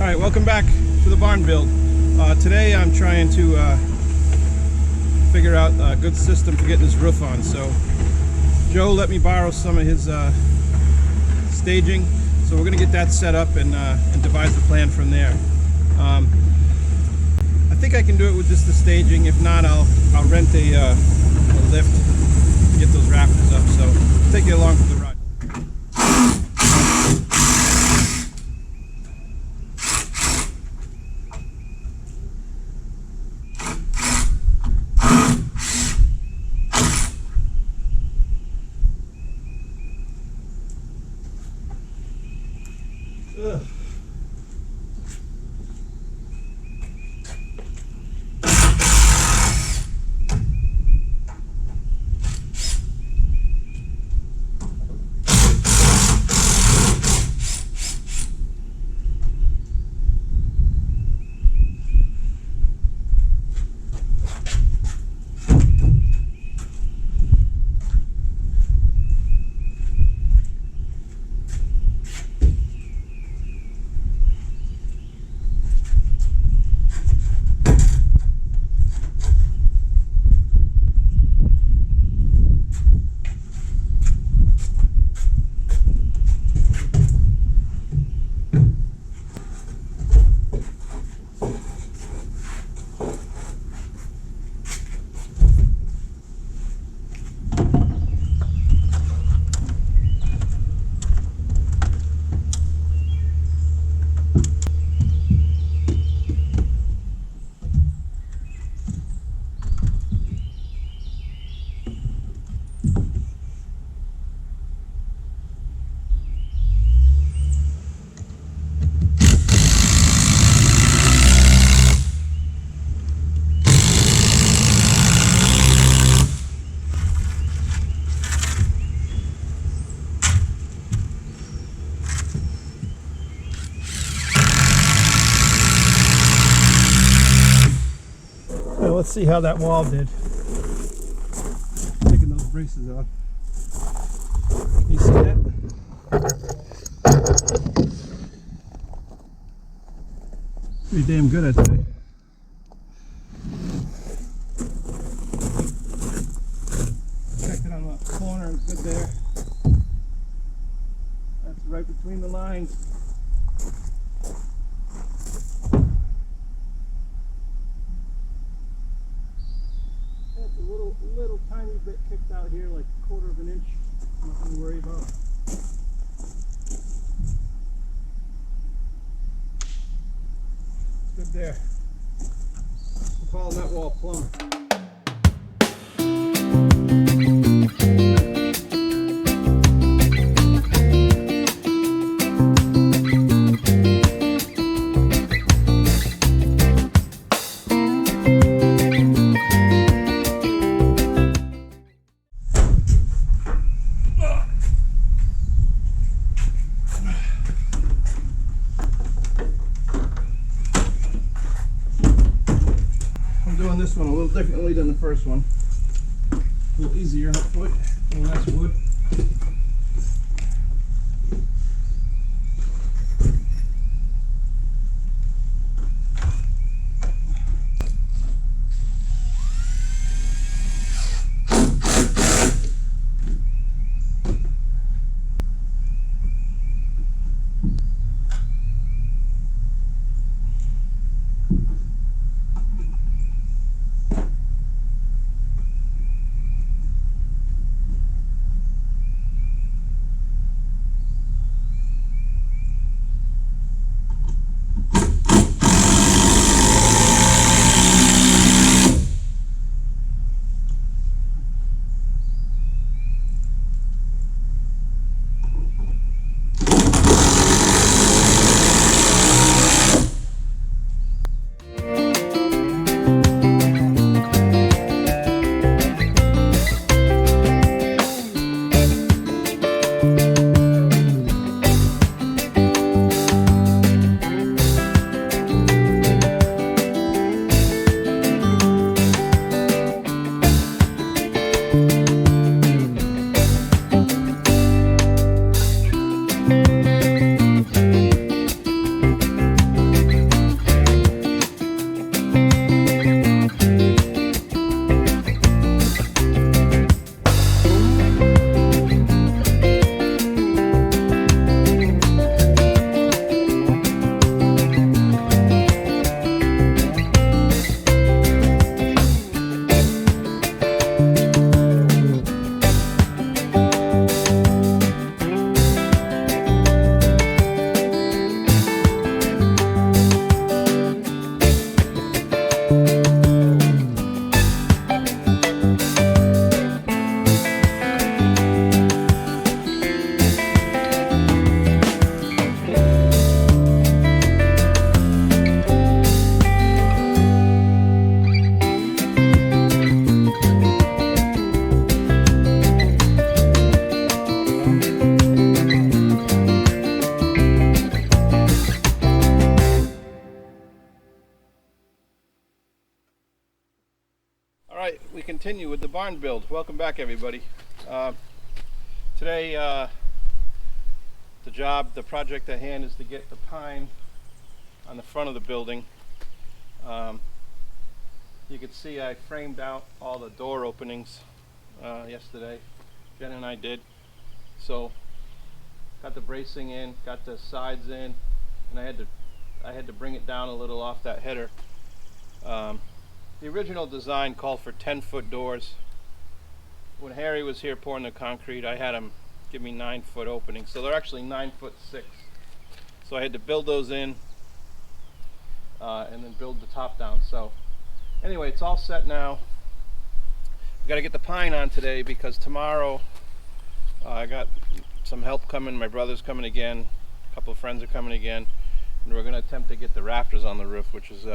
Alright, welcome back to the barn build. Today I'm trying to figure out a good system for getting this roof on. So Joe let me borrow some of his staging, so we're going to get that set up and devise the plan from there. I think I can do it with just the staging. If not, I'll rent a lift to get those rafters up. So I'll take you along for the ride. Ugh. Let's see how that wall did. Taking those braces off. You see that? Pretty damn good, I'd say. Checked it on the corner, it's good there. That's right between the lines. Little tiny bit kicked out here, like a quarter of an inch. Nothing to worry about. It's good there. We're calling that wall plumb. Doing this one a little differently than the first one. A little easier, hopefully. A little less wood. continue with the barn build. Welcome back, everybody. Today, the project at hand is to get the pine on the front of the building. You can see I framed out all the door openings yesterday. Jen and I did. So, got the bracing in, got the sides in, and I had to bring it down a little off that header. The original design called for 10-foot doors. When Harry was here pouring the concrete, I had him give me 9-foot openings, so they're actually 9'6". So I had to build those in and then build the top down. So anyway, it's all set now. We got to get the pine on today because tomorrow I got some help coming. My brother's coming again, a couple of friends are coming again, and we're going to attempt to get the rafters on the roof, which is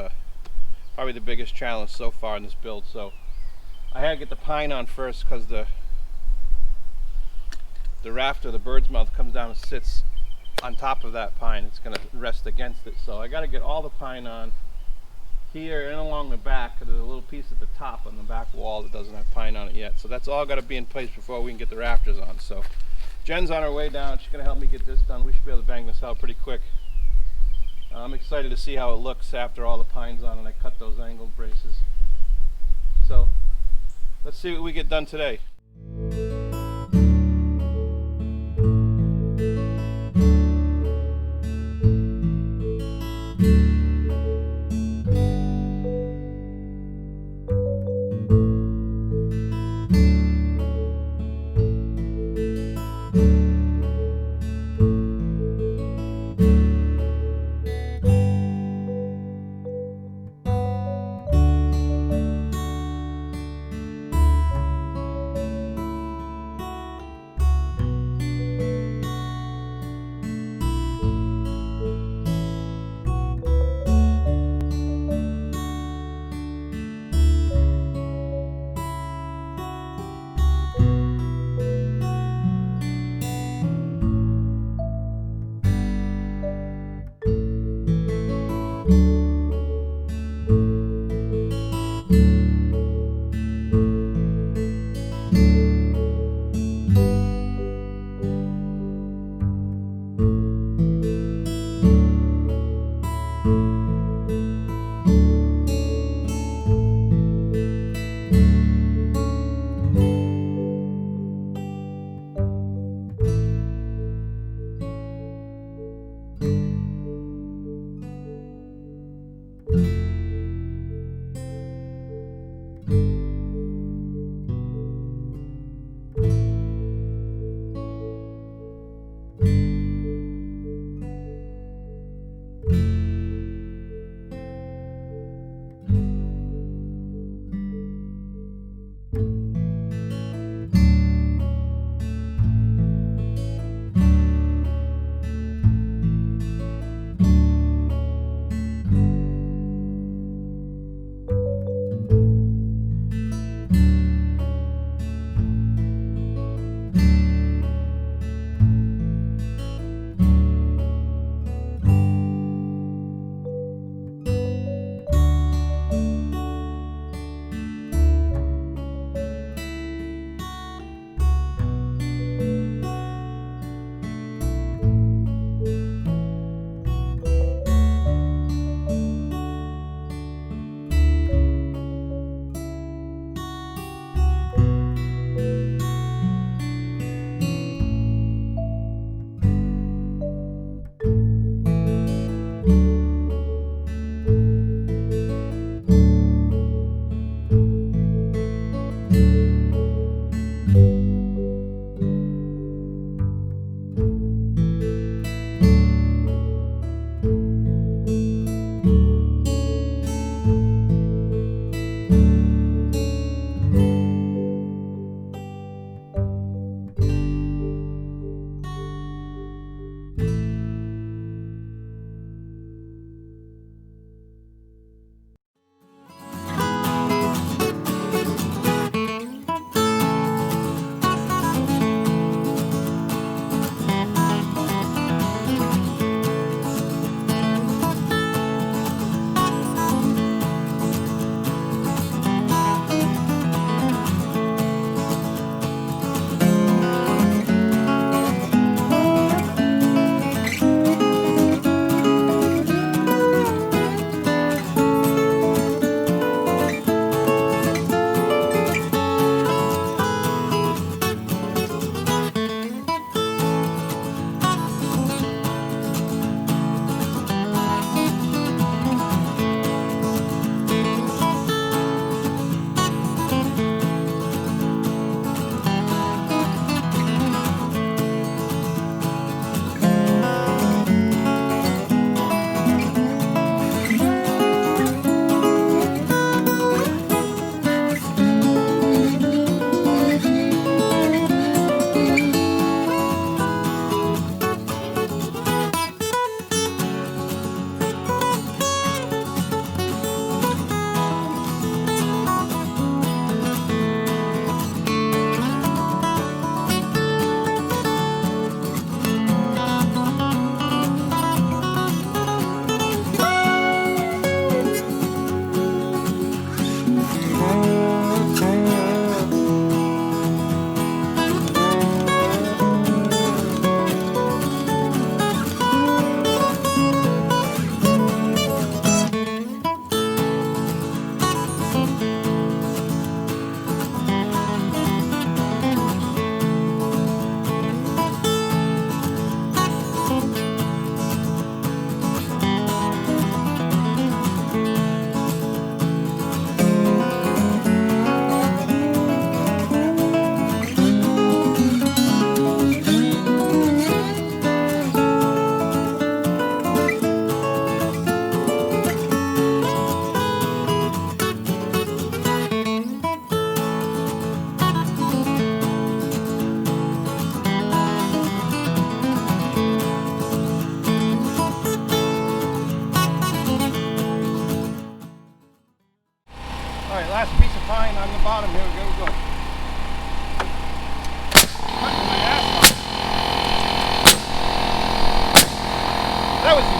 probably the biggest challenge so far in this build. So I had to get the pine on first because the rafter, the bird's mouth, comes down and sits on top of that pine. It's going to rest against it. So I got to get all the pine on here and along the back. There's a little piece at the top on the back wall that doesn't have pine on it yet. So that's all got to be in place before we can get the rafters on. So Jen's on her way down. She's going to help me get this done. We should be able to bang this out pretty quick. I'm excited to see how it looks after all the pine's on and I cut those angled braces. So let's see what we get done today. got him. Here we go. Cutting my ass off. That was easy.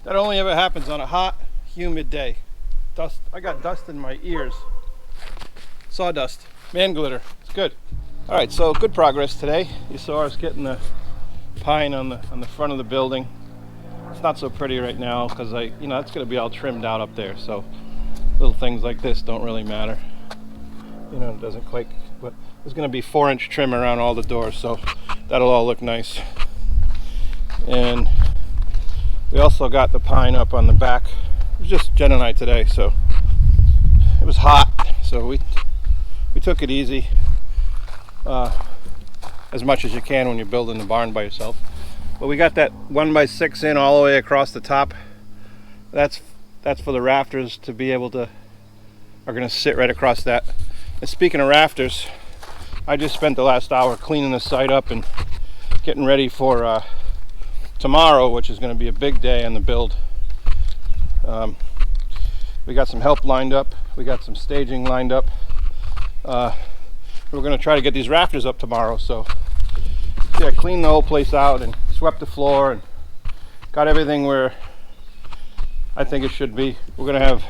That only ever happens on a hot, humid day. Dust. I got dust in my ears. Sawdust. Man glitter. It's good. All right, so good progress today. You saw us getting the pine on the front of the building. It's not so pretty right now because it's going to be all trimmed out up there. So little things like this don't really matter. It doesn't quite. But there's going to be 4-inch trim around all the doors, so that'll all look nice. And we also got the pine up on the back. It was just Jen and I today, so it was hot, so we took it easy, as much as you can when you're building the barn by yourself. But we got that 1x6 in all the way across the top. That's for the rafters to be able to are going to sit right across that. And speaking of rafters, I just spent the last hour cleaning the site up and getting ready for tomorrow, which is going to be a big day on the build. We got some help lined up. We got some staging lined up. We're going to try to get these rafters up tomorrow. So yeah, cleaned the whole place out and swept the floor and got everything where I think it should be. We're going to have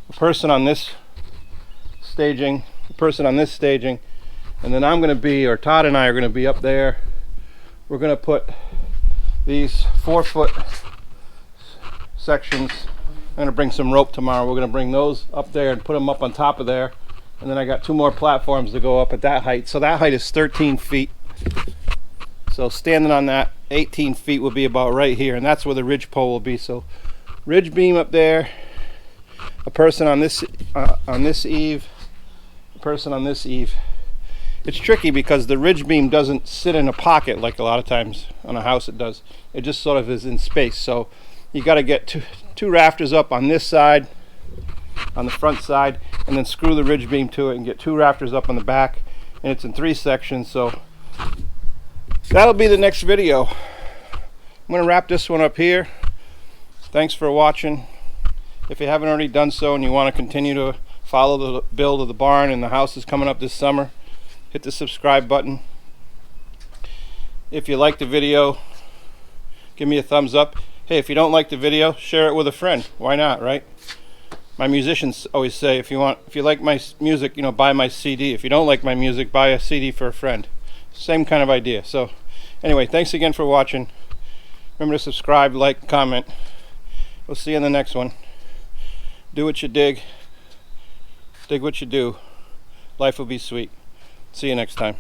a person on this staging, and then I'm going to be, or Todd and I are going to be up there. We're going to put these 4-foot sections. I'm going to bring some rope tomorrow. We're going to bring those up there and put them up on top of there. And then I got 2 more platforms to go up at that height. So that height is 13 feet. So standing on that, 18 feet will be about right here. And that's where the ridge pole will be. So ridge beam up there, a person on this eave, a person on this eave. It's tricky because the ridge beam doesn't sit in a pocket like a lot of times on a house it does. It just sort of is in space. So you got to get two rafters up on this side, on the front side, and then screw the ridge beam to it and get 2 rafters up on the back. And it's in 3 sections. So that'll be the next video. I'm going to wrap this one up here. Thanks for watching. If you haven't already done so and you want to continue to follow the build of the barn and the house is coming up this summer, hit the subscribe button. If you like the video, give me a thumbs up. Hey, if you don't like the video, share it with a friend. Why not, right? My musicians always say, if you like my music, buy my CD. If you don't like my music, buy a CD for a friend. Same kind of idea. So anyway, thanks again for watching. Remember to subscribe, like, comment. We'll see you in the next one. Do what you dig. Dig what you do. Life will be sweet. See you next time.